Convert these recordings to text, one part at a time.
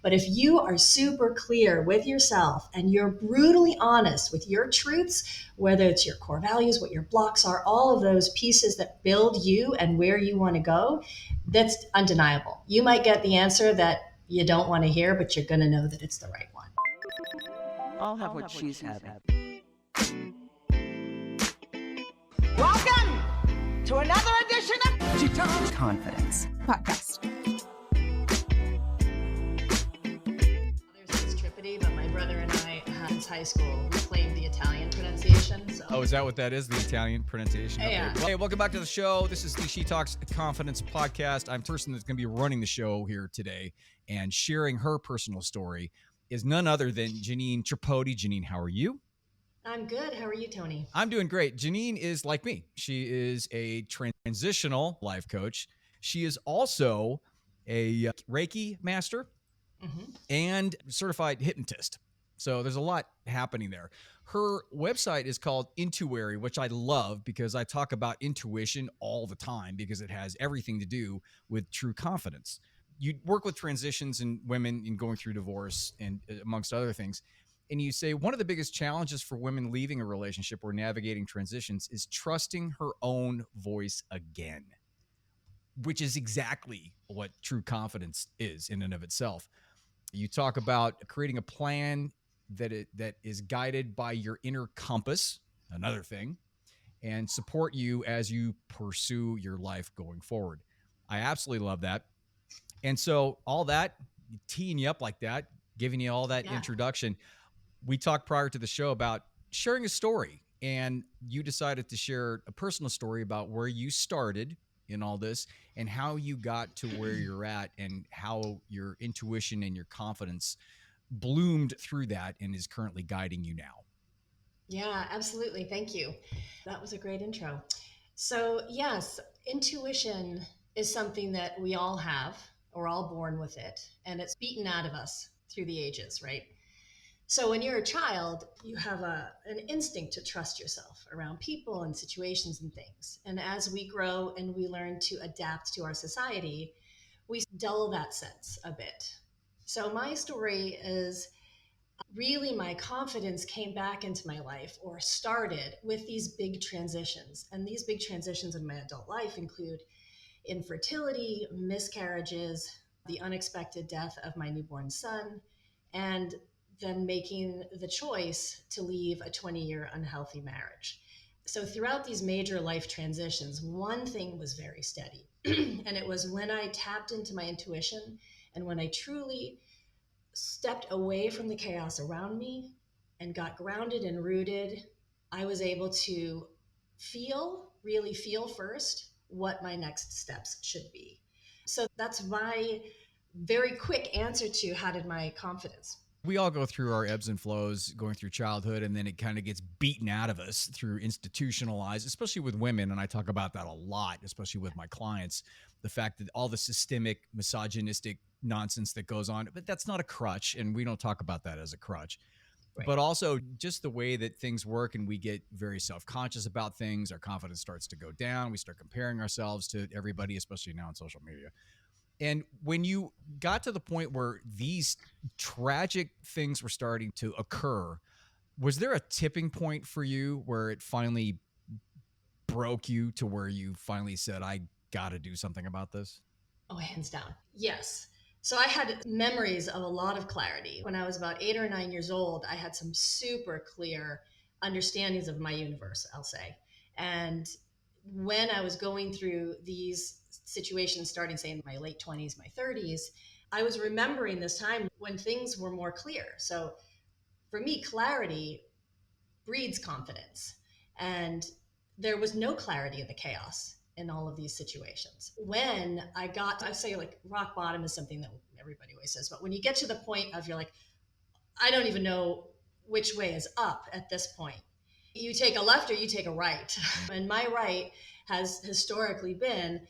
But if you are super clear with yourself and you're brutally honest with your truths, whether it's your core values, what your blocks are, all of those pieces that build you and where you want to go, that's undeniable. You might get the answer that you don't want to hear, but you're going to know that it's the right one. I'll have what she's having. Welcome to another edition of She Talks Confidence podcast. There's Tripodi, but my brother and I, since high school, we claimed the Italian pronunciation. So. Oh, is that what that is? The Italian pronunciation? Yeah. Okay. Hey, welcome back to the show. This is the She Talks Confidence podcast. I'm the person that's going to be running the show here today, and sharing her personal story is none other than Janine Tripodi. Janine, how are you? I'm good. How are you, Tony? I'm doing great. Janine is like me. She is a transitional life coach. She is also a Reiki master and certified hypnotist. So there's a lot happening there. Her website is called Intuary, which I love because I talk about intuition all the time because it has everything to do with true confidence. You work with transitions and women in going through divorce and amongst other things. And you say one of the biggest challenges for women leaving a relationship or navigating transitions is trusting her own voice again, which is exactly what true confidence is in and of itself. You talk about creating a plan that is guided by your inner compass, another thing, and support you as you pursue your life going forward. I absolutely love that. And so all that, teeing you up like that, giving you all that introduction, we talked prior to the show about sharing a story, and you decided to share a personal story about where you started in all this and how you got to where you're at and how your intuition and your confidence bloomed through that and is currently guiding you now. Yeah, absolutely. Thank you. That was a great intro. So yes, intuition is something that we all have. We're all born with it, and it's beaten out of us through the ages, right? So when you're a child, you have an instinct to trust yourself around people and situations and things. And as we grow and we learn to adapt to our society, we dull that sense a bit. So my story is really my confidence came back into my life or started with these big transitions. And these big transitions in my adult life include infertility, miscarriages, the unexpected death of my newborn son, and then making the choice to leave a 20-year unhealthy marriage. So throughout these major life transitions, one thing was very steady. And it was when I tapped into my intuition and when I truly stepped away from the chaos around me and got grounded and rooted, I was able to really feel first what my next steps should be. So that's my very quick answer to how did my confidence. We all go through our ebbs and flows going through childhood, and then it kind of gets beaten out of us through institutionalized, especially with women. And I talk about that a lot, especially with my clients, the fact that all the systemic misogynistic nonsense that goes on, but that's not a crutch. And we don't talk about that as a crutch. Right. But also just the way that things work, and we get very self-conscious about things. Our confidence starts to go down. We start comparing ourselves to everybody, especially now on social media. And when you got to the point where these tragic things were starting to occur, was there a tipping point for you where it finally broke you to where you finally said, I got to do something about this? Oh, hands down. Yes. So I had memories of a lot of clarity. When I was about 8 or 9 years old, I had some super clear understandings of my universe, I'll say. And when I was going through these situations, starting, say, in my late 20s, my 30s, I was remembering this time when things were more clear. So for me, clarity breeds confidence. And there was no clarity in the chaos in all of these situations. When I say like rock bottom is something that everybody always says, but when you get to the point of you're like, I don't even know which way is up at this point. You take a left or you take a right. And my right has historically been,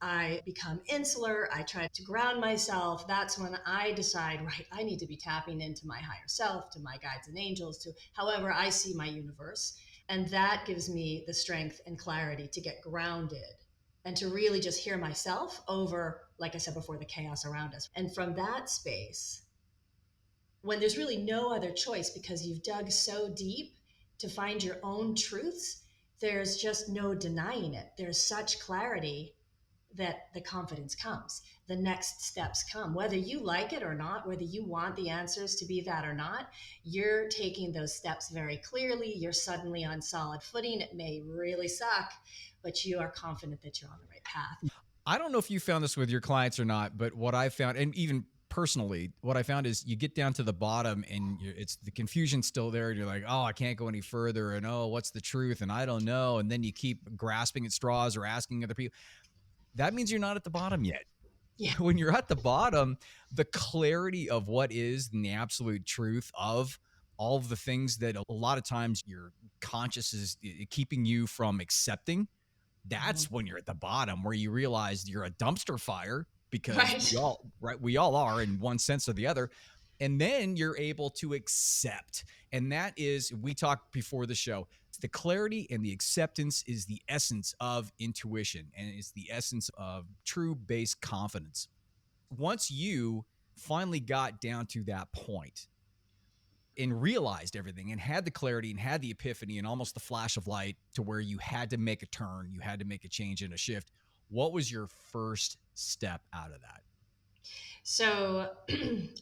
I become insular, I try to ground myself. That's when I decide, right, I need to be tapping into my higher self, to my guides and angels, to however I see my universe. And that gives me the strength and clarity to get grounded and to really just hear myself over, like I said before, the chaos around us. And from that space, when there's really no other choice because you've dug so deep to find your own truths, there's just no denying it. There's such clarity that the confidence comes. The next steps come. Whether you like it or not, whether you want the answers to be that or not, you're taking those steps very clearly. You're suddenly on solid footing. It may really suck, but you are confident that you're on the right path. I don't know if you found this with your clients or not, but what I found, and even personally, what I found is you get down to the bottom and it's the confusion's still there. And you're like, oh, I can't go any further. And oh, what's the truth? And I don't know. And then you keep grasping at straws or asking other people. That means you're not at the bottom yet. Yeah. When you're at the bottom, the clarity of what is and the absolute truth of all of the things that a lot of times your conscious is keeping you from accepting, that's when you're at the bottom, where you realize you're a dumpster fire, because we all are in one sense or the other. And then you're able to accept. And that is, we talked before the show, the clarity and the acceptance is the essence of intuition, and it's the essence of true base confidence. Once you finally got down to that point and realized everything and had the clarity and had the epiphany and almost the flash of light to where you had to make a turn, you had to make a change and a shift, what was your first step out of that? So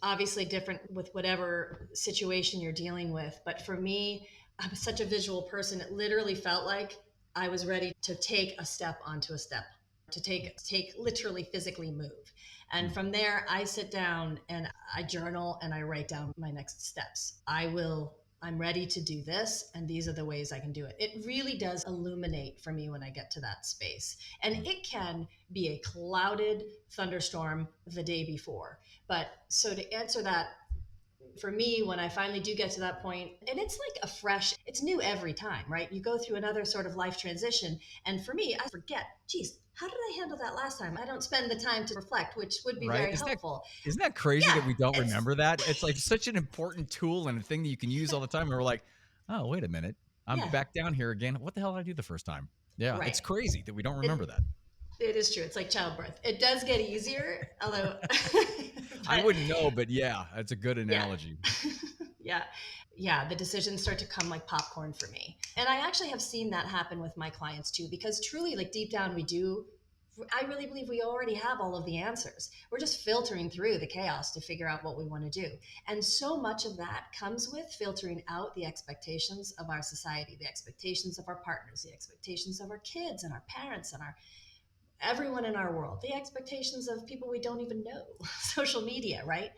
obviously different with whatever situation you're dealing with. But for me, I'm such a visual person. It literally felt like I was ready to take a step onto a step, to take literally physically move. And from there, I sit down and I journal and I write down my next steps. I'm ready to do this, and these are the ways I can do it. It really does illuminate for me when I get to that space. And it can be a clouded thunderstorm the day before. But so to answer that, for me, when I finally do get to that point, and it's like it's new every time, right? You go through another sort of life transition. And for me, I forget, geez, how did I handle that last time? I don't spend the time to reflect, which would be very helpful. Isn't that crazy that we don't remember that? It's like such an important tool and a thing that you can use all the time. And we're like, oh, wait a minute. I'm back down here again. What the hell did I do the first time? Yeah, It's crazy that we don't remember that. It is true. It's like childbirth. It does get easier, although I wouldn't know, but yeah, that's a good analogy. Yeah. The decisions start to come like popcorn for me. And I actually have seen that happen with my clients too, because truly, like deep down, I really believe we already have all of the answers. We're just filtering through the chaos to figure out what we want to do. And so much of that comes with filtering out the expectations of our society, the expectations of our partners, the expectations of our kids and our parents and everyone in our world, the expectations of people we don't even know, social media, right?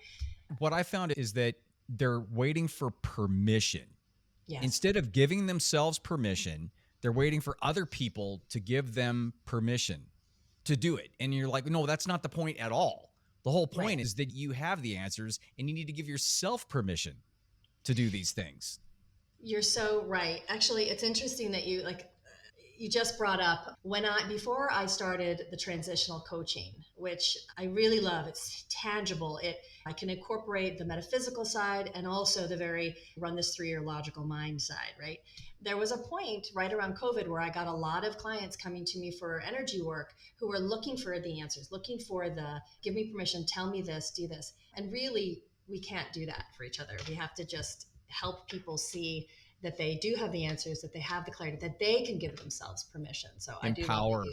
What I found is that they're waiting for permission. Yes. Instead of giving themselves permission, they're waiting for other people to give them permission to do it. And you're like, no, that's not the point at all. The whole point is that you have the answers and you need to give yourself permission to do these things. You're so right. Actually, it's interesting that you just brought up before I started the transitional coaching, which I really love. It's tangible. I can incorporate the metaphysical side and also the run this through your logical mind side, right? There was a point right around COVID where I got a lot of clients coming to me for energy work who were looking for the answers, looking for give me permission, tell me this, do this. And really, we can't do that for each other. We have to just help people see that they do have the answers, that they have the clarity, that they can give themselves permission. So empower. I do.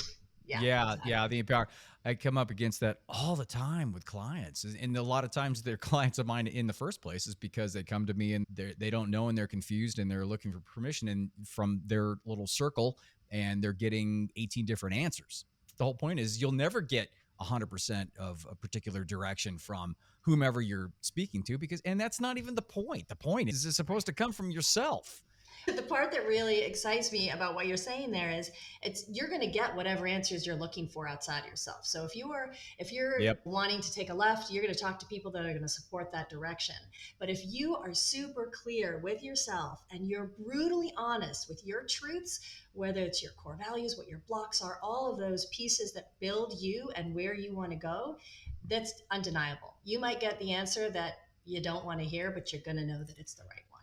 Yeah, the empower. I come up against that all the time with clients. And a lot of times they're clients of mine in the first place is because they come to me and they don't know and they're confused and they're looking for permission and from their little circle and they're getting 18 different answers. The whole point is you'll never get 100% of a particular direction from whomever you're speaking to and that's not even the point. The point is it's supposed to come from yourself. The part that really excites me about what you're saying there is you're going to get whatever answers you're looking for outside yourself. So if you're wanting to take a left, you're going to talk to people that are going to support that direction. But if you are super clear with yourself and you're brutally honest with your truths, whether it's your core values, what your blocks are, all of those pieces that build you and where you want to go, that's undeniable. You might get the answer that you don't want to hear, but you're going to know that it's the right one.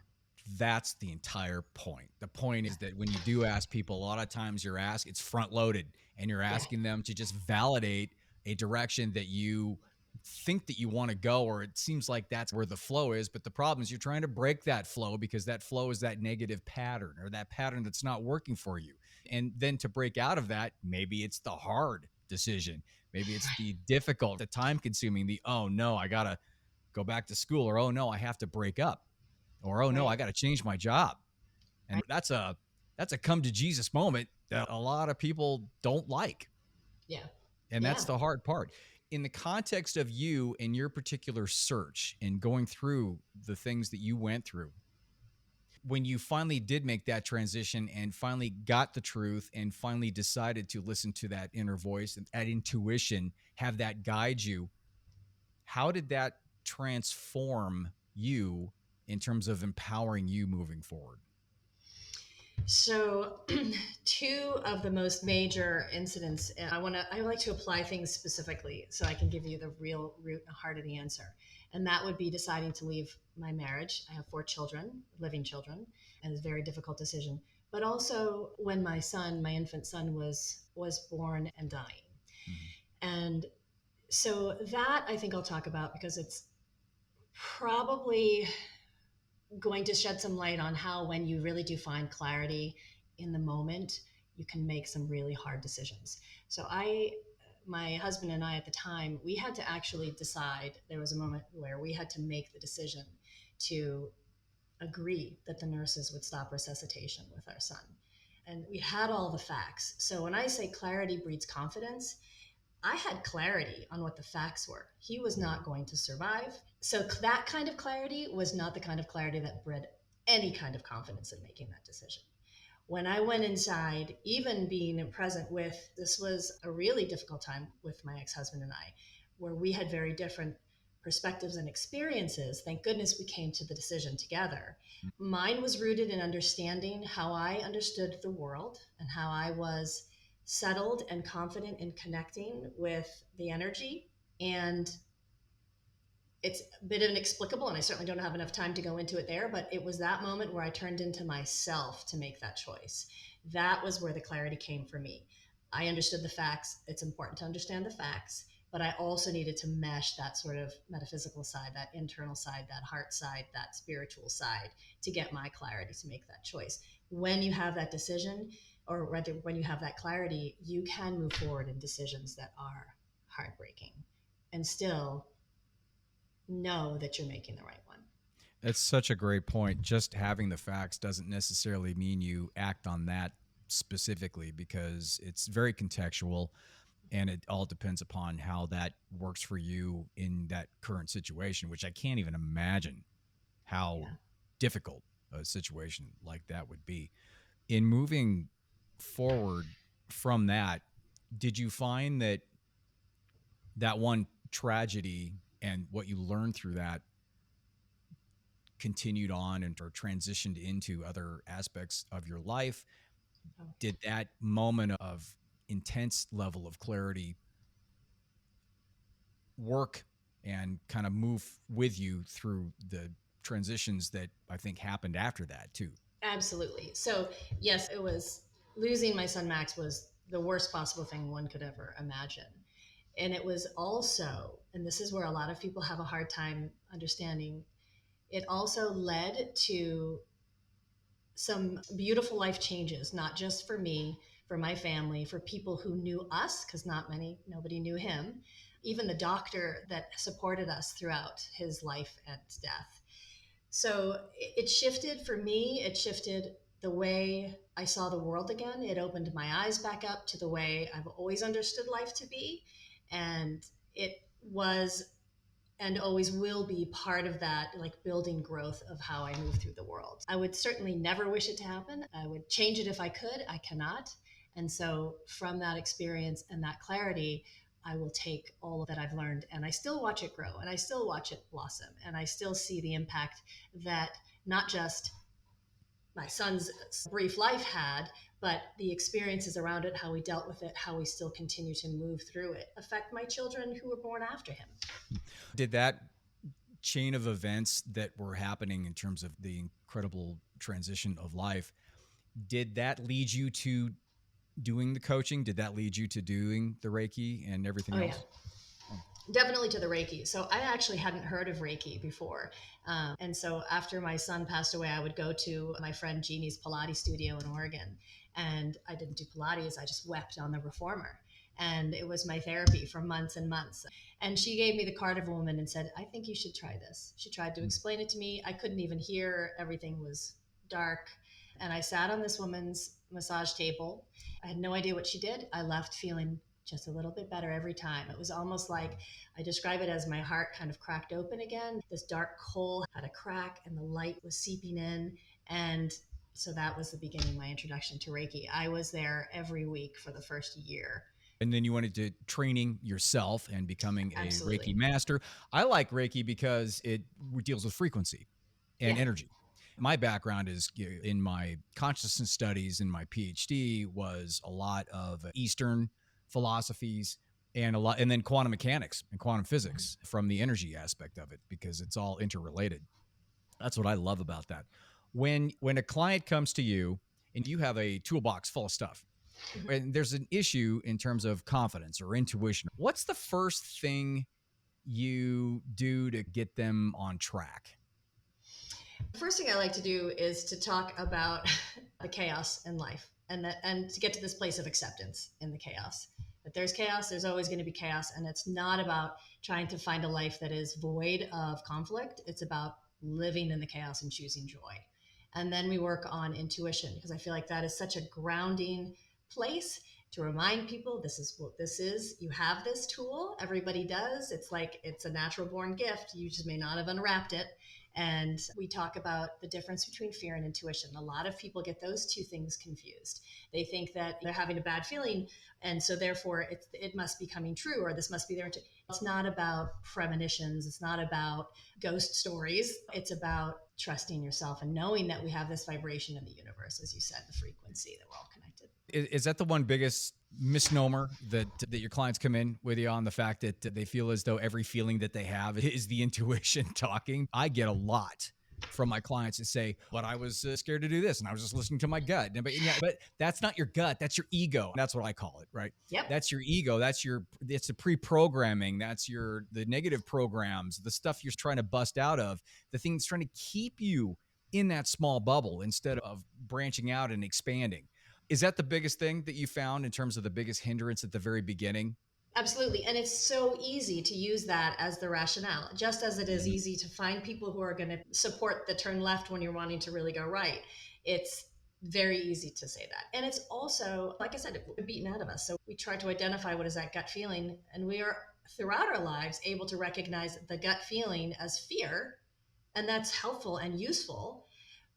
That's the entire point. The point is that when you do ask people, a lot of times it's front loaded and you're asking them to just validate a direction that you think that you want to go, or it seems like that's where the flow is. But the problem is you're trying to break that flow, because that flow is that negative pattern, or that pattern that's not working for you. And then to break out of that, maybe it's the hard decision. Maybe it's the difficult, the time consuming, the, oh no, I got to go back to school, or, oh no, I have to break up, or, oh no, I got to change my job. And that's a come to Jesus moment that a lot of people don't like. Yeah. And that's the hard part. In the context of you and your particular search and going through the things that you went through, when you finally did make that transition and finally got the truth and finally decided to listen to that inner voice and that intuition, have that guide you, how did that transform you in terms of empowering you moving forward? So two of the most major incidents, and I like to apply things specifically so I can give you the real root and heart of the answer. And that would be deciding to leave my marriage. I have 4 children, living children, and it's a very difficult decision. But also when my infant son was born and dying. Mm-hmm. And so that I think I'll talk about, because it's probably going to shed some light on how, when you really do find clarity in the moment, you can make some really hard decisions. So my husband and I at the time, we had to actually decide. There was a moment where we had to make the decision to agree that the nurses would stop resuscitation with our son. And we had all the facts. So when I say clarity breeds confidence, I had clarity on what the facts were. He was not going to survive. So that kind of clarity was not the kind of clarity that bred any kind of confidence in making that decision. When I went inside, even being present with, this was a really difficult time with my ex-husband and I, where we had very different perspectives and experiences. Thank goodness we came to the decision together. Mine was rooted in understanding how I understood the world and how I was settled and confident in connecting with the energy. And it's a bit inexplicable, and I certainly don't have enough time to go into it there, but it was that moment where I turned into myself to make that choice. That was where the clarity came for me. I understood the facts. It's important to understand the facts, but I also needed to mesh that sort of metaphysical side, that internal side, that heart side, that spiritual side, to get my clarity to make that choice. When you have that decision, or rather when you have that clarity, you can move forward in decisions that are heartbreaking and still know that you're making the right one. That's such a great point. Just having the facts doesn't necessarily mean you act on that specifically, because it's very contextual, and it all depends upon how that works for you in that current situation, which I can't even imagine how difficult a situation like that would be. In moving forward from that, did you find that one tragedy and what you learned through that continued on and or transitioned into other aspects of your life? Did that moment of intense level of clarity work and kind of move with you through the transitions that I think happened after that too? Absolutely. So yes, it was, losing my son Max was the worst possible thing one could ever imagine. And it was also, and this is where a lot of people have a hard time understanding, it also led to some beautiful life changes, not just for me, for my family, for people who knew us, because nobody knew him, even the doctor that supported us throughout his life and death. So it shifted for me, it shifted the way I saw the world again. It opened my eyes back up to the way I've always understood life to be. And it was and always will be part of that, like, building growth of how I move through the world. I would certainly never wish it to happen. I would change it if I could. I cannot. And so from that experience and that clarity, I will take all that I've learned, and I still watch it grow, and I still watch it blossom, and I still see the impact that not just my son's brief life had, but the experiences around it, how we dealt with it, how we still continue to move through it, affect my children who were born after him. Did that chain of events that were happening in terms of the incredible transition of life, did that lead you to doing the coaching? Did that lead you to doing the Reiki and everything else? Definitely to the Reiki. So I actually hadn't heard of Reiki before. And so after my son passed away, I would go to my friend Jeannie's Pilates studio in Oregon. And I didn't do Pilates, I just wept on the reformer. And it was my therapy for months and months. And she gave me the card of a woman and said, I think you should try this. She tried to explain it to me. I couldn't even hear, everything was dark. And I sat on this woman's massage table. I had no idea what she did. I left feeling just a little bit better every time. It was almost like, I describe it as my heart kind of cracked open again. This dark hole had a crack and the light was seeping in. And so that was the beginning of my introduction to Reiki. I was there every week for the first year. And then you went into training yourself and becoming a Absolutely. Reiki master. I like Reiki because it deals with frequency and Yeah. energy. My background is in my consciousness studies in my PhD was a lot of Eastern philosophies and then quantum mechanics and quantum physics from the energy aspect of it, because it's all interrelated. That's what I love about that. When a client comes to you and you have a toolbox full of stuff, and there's an issue in terms of confidence or intuition, what's the first thing you do to get them on track? The first thing I like to do is to talk about the chaos in life, and to get to this place of acceptance in the chaos. That there's chaos, there's always going to be chaos, and it's not about trying to find a life that is void of conflict. It's about living in the chaos and choosing joy. And then we work on intuition, because I feel like that is such a grounding place to remind people, this is what this is. You have this tool, everybody does. It's like it's a natural born gift. You just may not have unwrapped it. And we talk about the difference between fear and intuition. A lot of people get those two things confused. They think that they're having a bad feeling, and so therefore it must be coming true, or this must be their intuition. It's not about premonitions. It's not about ghost stories. It's about trusting yourself and knowing that we have this vibration in the universe, as you said, the frequency, that we're all connected. Is that the one biggest misnomer that your clients come in with you on, the fact that they feel as though every feeling that they have is the intuition talking? I get a lot from my clients that say, but I was scared to do this and I was just listening to my gut. But that's not your gut. That's your ego. That's what I call it, right? Yep. That's your ego. It's the pre-programming. That's the negative programs, the stuff you're trying to bust out of, the thing that's trying to keep you in that small bubble instead of branching out and expanding. Is that the biggest thing that you found in terms of the biggest hindrance at the very beginning? Absolutely. And it's so easy to use that as the rationale, just as it is easy to find people who are going to support the turn left when you're wanting to really go right. It's very easy to say that. And it's also, like I said, it's beaten out of us. So we try to identify what is that gut feeling. And we are, throughout our lives, able to recognize the gut feeling as fear. And that's helpful and useful.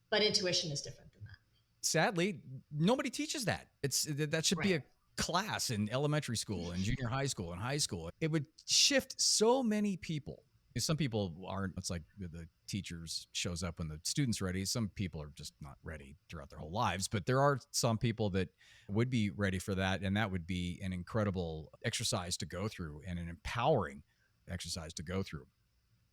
But intuition is different than that. Sadly, nobody teaches that. That should be Right. a class in elementary school and junior high school and high school. It would shift so many people. Some people aren't. It's like the teachers shows up when the student's ready. Some people are just not ready throughout their whole lives, but there are some people that would be ready for that, and that would be an incredible exercise to go through and an empowering exercise to go through.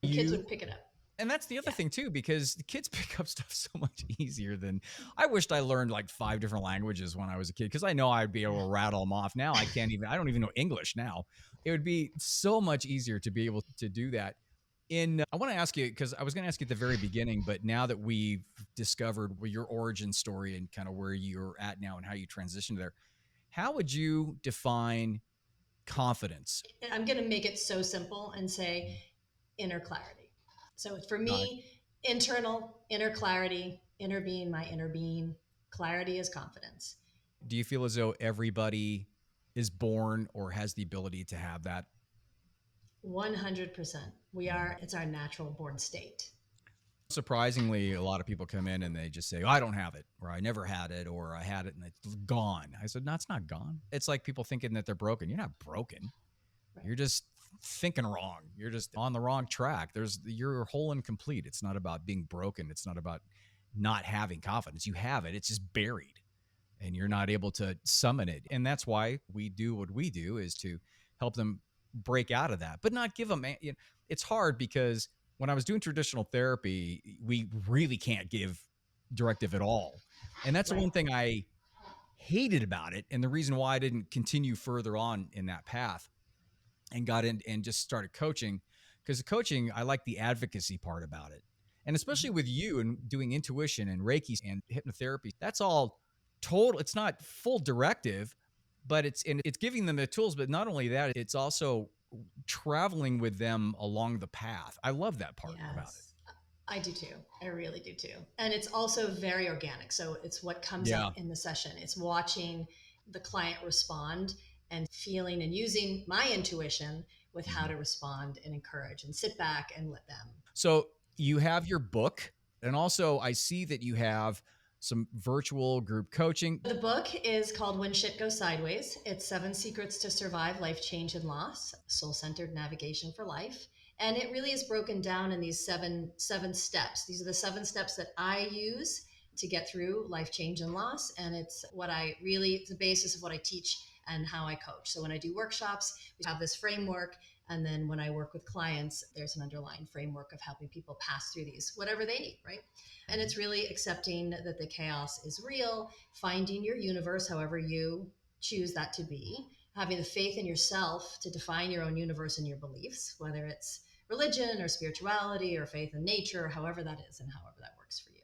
And kids would pick it up. And that's the other thing too, because the kids pick up stuff so much easier than I wished I learned like 5 different languages when I was a kid, because I know I'd be able to rattle them off. Now I don't even know English now. It would be so much easier to be able to do that. I want to ask you, because I was going to ask you at the very beginning, but now that we've discovered your origin story and kind of where you're at now and how you transitioned there, how would you define confidence? I'm going to make it so simple and say inner clarity. So for me, inner clarity, inner being, my inner being. Clarity is confidence. Do you feel as though everybody is born or has the ability to have that? 100%. It's our natural born state. Surprisingly, a lot of people come in and they just say, oh, I don't have it, or I never had it, or I had it and it's gone. I said, no, it's not gone. It's like people thinking that they're broken. You're not broken. Right. You're just thinking wrong. You're just on the wrong track. You're whole and complete. It's not about being broken. It's not about not having confidence. You have it. It's just buried and you're not able to summon it. And that's why we do what we do, is to help them break out of that, but not give them, it's hard because when I was doing traditional therapy, we really can't give directive at all. And that's the one thing I hated about it. And the reason why I didn't continue further on in that path. and got in and just started coaching, because the coaching, I like the advocacy part about it. And especially with you and doing intuition and Reiki and hypnotherapy, that's all total. It's not full directive, but it's giving them the tools. But not only that, it's also traveling with them along the path. I love that part about it. Yes, I do too. I really do too. And it's also very organic. So it's what comes Yeah. up in the session. It's watching the client respond and feeling and using my intuition with how to respond and encourage and sit back and let them. So you have your book, and also I see that you have some virtual group coaching. The book is called When Shit Goes Sideways. It's 7 Secrets to Survive Life Change and Loss, Soul-Centered Navigation for Life. And it really is broken down in these seven steps. These are the 7 steps that I use to get through life change and loss. And it's the basis of what I teach and how I coach. So when I do workshops, we have this framework. And then when I work with clients, there's an underlying framework of helping people pass through these, whatever they need, right? And it's really accepting that the chaos is real, finding your universe, however you choose that to be, having the faith in yourself to define your own universe and your beliefs, whether it's religion or spirituality or faith in nature, or however that is and however that works for you.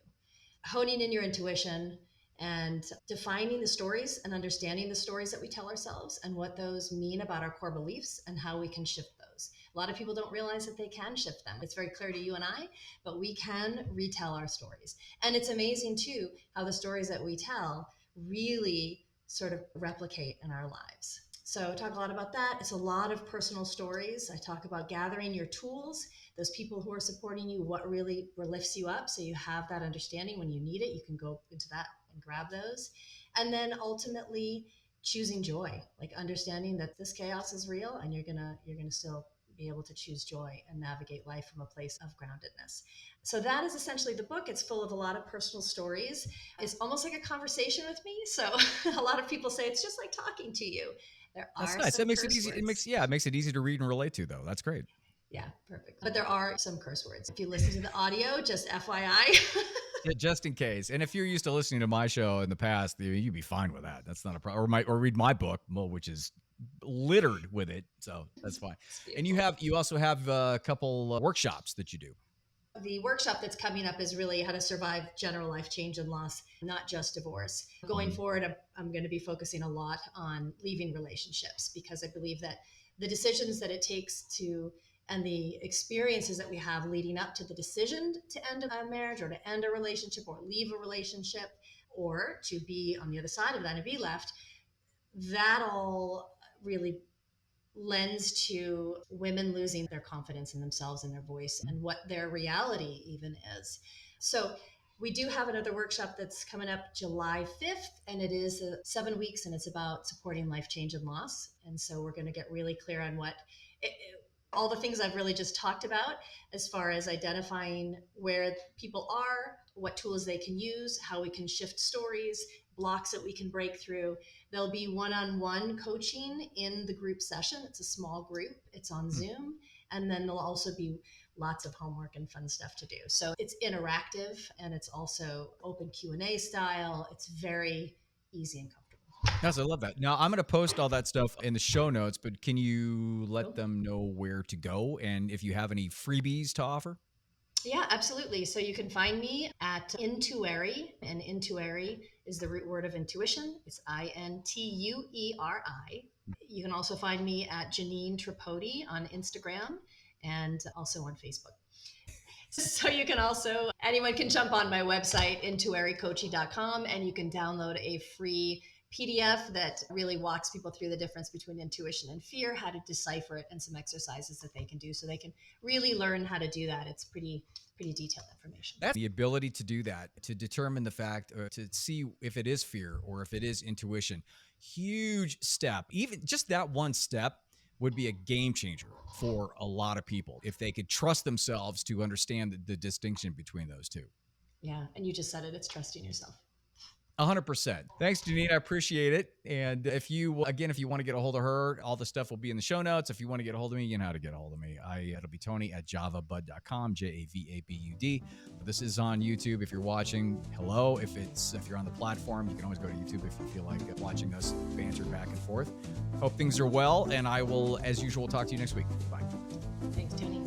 Honing in your intuition and defining the stories and understanding the stories that we tell ourselves and what those mean about our core beliefs and how we can shift those. A lot of people don't realize that they can shift them. It's very clear to you and I, but we can retell our stories. And it's amazing too, how the stories that we tell really sort of replicate in our lives. So I talk a lot about that. It's a lot of personal stories. I talk about gathering your tools, those people who are supporting you, what really lifts you up. So you have that understanding when you need it, you can go into that and grab those. And then ultimately choosing joy, like understanding that this chaos is real and you're gonna still be able to choose joy and navigate life from a place of groundedness. So that is essentially the book. It's full of a lot of personal stories. It's almost like a conversation with me. So a lot of people say it's just like talking to you. That's nice. That makes it easy. It makes it easy to read and relate to, though. That's great. Yeah, perfect. But there are some curse words. If you listen to the audio, just FYI. Just in case. And if you're used to listening to my show in the past, you'd be fine with that. That's not a problem. Or read my book, which is littered with it. So that's fine. And you also have a couple workshops that you do. The workshop that's coming up is really how to survive general life change and loss, not just divorce. Going forward, I'm going to be focusing a lot on leaving relationships, because I believe that the decisions that it takes to and the experiences that we have leading up to the decision to end a marriage or to end a relationship or leave a relationship or to be on the other side of that and be left, that all really lends to women losing their confidence in themselves and their voice and what their reality even is. So we do have another workshop that's coming up July 5th, and it is 7 weeks, and it's about supporting life change and loss. And so we're going to get really clear on all the things I've really just talked about, as far as identifying where people are, what tools they can use, how we can shift stories, blocks that we can break through. There'll be one-on-one coaching in the group session. It's a small group. It's on Zoom. And then there'll also be lots of homework and fun stuff to do. So it's interactive, and it's also open Q&A style. It's very easy and comfortable. Yes, I love that. Now, I'm going to post all that stuff in the show notes, but can you let them know where to go and if you have any freebies to offer? Yeah, absolutely. So you can find me at Intueri, and Intueri is the root word of intuition. It's INTUERI. You can also find me at Janine Tripodi on Instagram and also on Facebook. So you can anyone can jump on my website, intuericoaching.com, and you can download a free PDF that really walks people through the difference between intuition and fear, how to decipher it, and some exercises that they can do so they can really learn how to do that. It's pretty detailed information. That's the ability to do that, to determine the fact, or to see if it is fear or if it is intuition. Huge step. Even just that one step would be a game changer for a lot of people if they could trust themselves to understand the distinction between those two. Yeah, and you just said it. It's trusting yourself. 100%. Thanks, Janine. I appreciate it. And if you want to get a hold of her, all the stuff will be in the show notes. If you want to get a hold of me, you know how to get a hold of me. It'll be Tony@javabud.com, JAVABUD. This is on YouTube. If you're watching, hello. If you're on the platform, you can always go to YouTube if you feel like watching us banter back and forth. Hope things are well, and I will, as usual, talk to you next week. Bye. Thanks, Tony.